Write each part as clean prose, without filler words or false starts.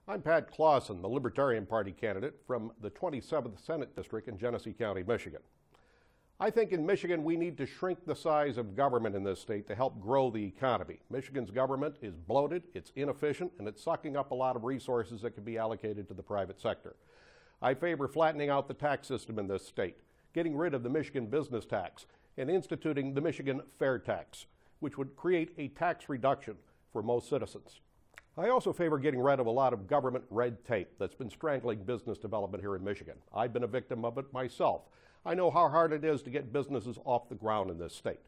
I'm Pat Clawson, the Libertarian Party candidate from the 27th Senate District in Genesee County, Michigan. I think in Michigan we need to shrink the size of government in this state to help grow the economy. Michigan's government is bloated, it's inefficient, and it's sucking up a lot of resources that can be allocated to the private sector. I favor flattening out the tax system in this state, getting rid of the Michigan business tax, and instituting the Michigan fair tax, which would create a tax reduction for most citizens. I also favor getting rid of a lot of government red tape that's been strangling business development here in Michigan. I've been a victim of it myself. I know how hard it is to get businesses off the ground in this state.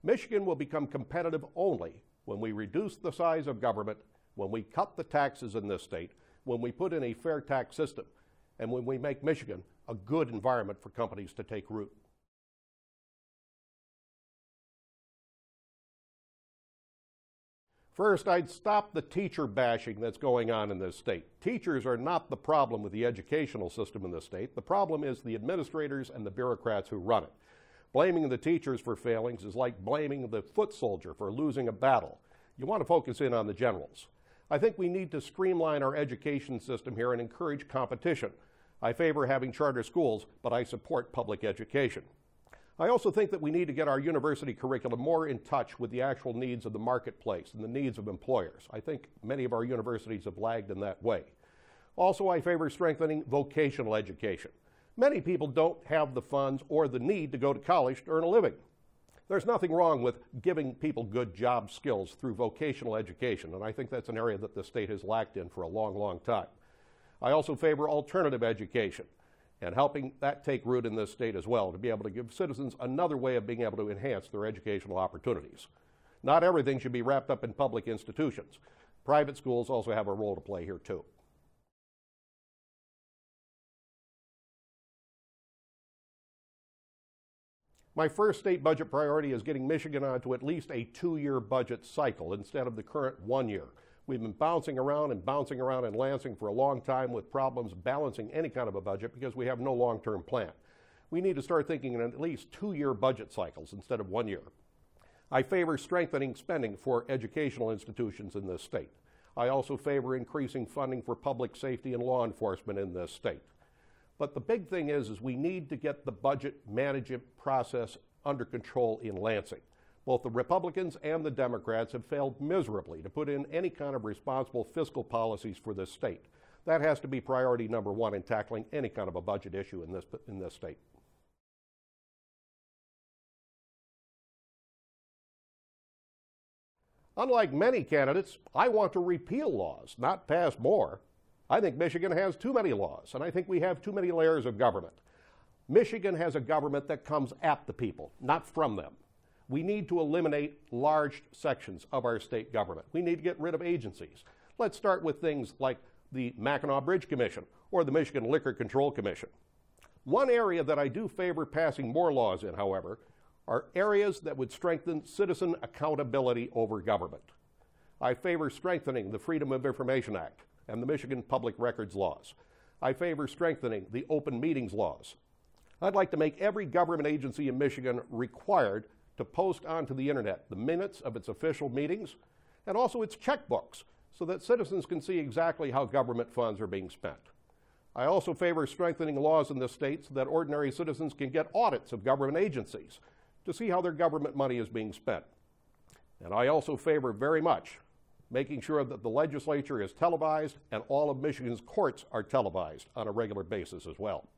Michigan will become competitive only when we reduce the size of government, when we cut the taxes in this state, when we put in a fair tax system, and when we make Michigan a good environment for companies to take root. First, I'd stop the teacher bashing that's going on in this state. Teachers are not the problem with the educational system in this state. The problem is the administrators and the bureaucrats who run it. Blaming the teachers for failings is like blaming the foot soldier for losing a battle. You want to focus in on the generals. I think we need to streamline our education system here and encourage competition. I favor having charter schools, but I support public education. I also think that we need to get our university curriculum more in touch with the actual needs of the marketplace and the needs of employers. I think many of our universities have lagged in that way. Also, I favor strengthening vocational education. Many people don't have the funds or the need to go to college to earn a living. There's nothing wrong with giving people good job skills through vocational education, and I think that's an area that the state has lacked in for a long, long time. I also favor alternative education and helping that take root in this state as well, to be able to give citizens another way of being able to enhance their educational opportunities. Not everything should be wrapped up in public institutions. Private schools also have a role to play here too. My first state budget priority is getting Michigan onto at least a 2-year budget cycle instead of the current 1 year. We've been bouncing around in Lansing for a long time with problems balancing any kind of a budget because we have no long-term plan. We need to start thinking in at least 2-year budget cycles instead of 1 year. I favor strengthening spending for educational institutions in this state. I also favor increasing funding for public safety and law enforcement in this state. But the big thing is we need to get the budget management process under control in Lansing. Both the Republicans and the Democrats have failed miserably to put in any kind of responsible fiscal policies for this state. That has to be priority number one in tackling any kind of a budget issue in this state. Unlike many candidates, I want to repeal laws, not pass more. I think Michigan has too many laws, and I think we have too many layers of government. Michigan has a government that comes at the people, not from them. We need to eliminate large sections of our state government. We need to get rid of agencies. Let's start with things like the Mackinac Bridge Commission or the Michigan Liquor Control Commission. One area that I do favor passing more laws in, however, are areas that would strengthen citizen accountability over government. I favor strengthening the Freedom of Information Act and the Michigan Public Records laws. I favor strengthening the open meetings laws. I'd like to make every government agency in Michigan required to post onto the internet the minutes of its official meetings and also its checkbooks so that citizens can see exactly how government funds are being spent. I also favor strengthening laws in this state so that ordinary citizens can get audits of government agencies to see how their government money is being spent. And I also favor very much making sure that the legislature is televised and all of Michigan's courts are televised on a regular basis as well.